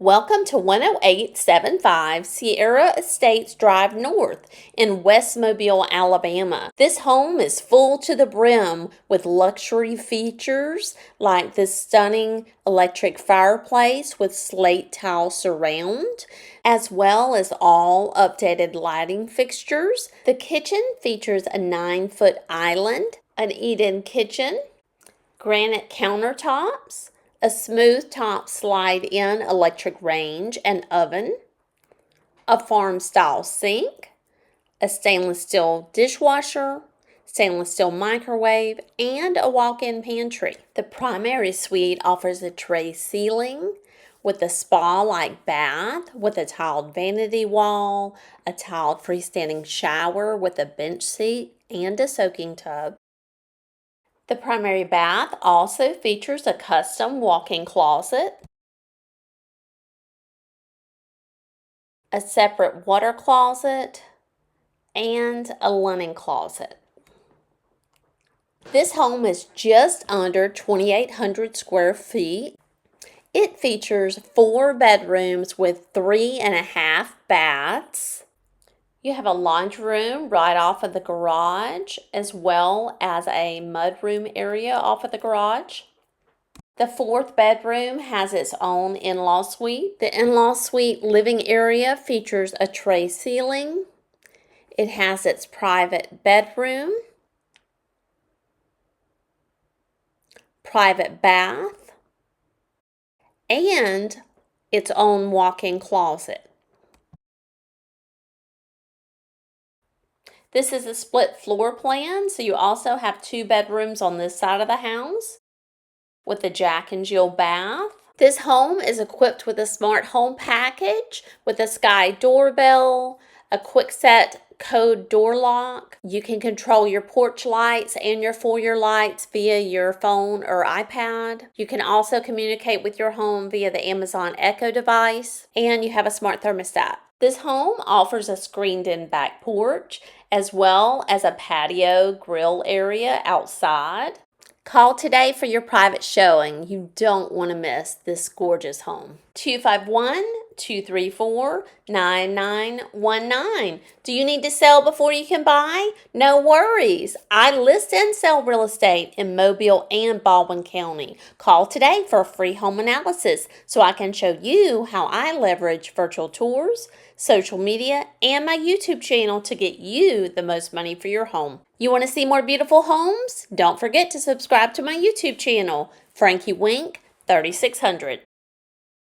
Welcome to 10875 Sierra Estates Drive North in West Mobile, Alabama. This home is full to the brim with luxury features like this stunning electric fireplace with slate tile surround, as well as all updated lighting fixtures. The kitchen features a 9-foot island, an eat-in kitchen, granite countertops, a smooth top slide-in electric range and oven, a farm-style sink, a stainless steel dishwasher, stainless steel microwave, and a walk-in pantry. The primary suite offers a tray ceiling with a spa-like bath with a tiled vanity wall, a tiled freestanding shower with a bench seat, and a soaking tub. The primary bath also features a custom walk-in closet, a separate water closet, and a linen closet. This home is just under 2,800 square feet. It features 4 bedrooms with 3.5 baths. You have a laundry room right off of the garage, as well as a mudroom area off of the garage. The 4th bedroom has its own in-law suite. The in-law suite living area features a tray ceiling. It has its private bedroom, private bath, and its own walk-in closet. This is a split floor plan, so you also have 2 bedrooms on this side of the house with a Jack and Jill bath. This home is equipped with a smart home package with a Sky doorbell, a quick set code door lock. You can control your porch lights and your foyer lights via your phone or iPad. You can also communicate with your home via the Amazon Echo device, and you have a smart thermostat. This home offers a screened-in back porch as well as a patio grill area outside. Call today for your private showing. You don't want to miss this gorgeous home. 251-234-9919. Do you need to sell before you can buy? No worries. I list and sell real estate in Mobile and Baldwin County. Call today for a free home analysis so I can show you how I leverage virtual tours, social media, and my YouTube channel to get you the most money for your home. You want to see more beautiful homes? Don't forget to subscribe to my YouTube channel, FrankieWink 3600.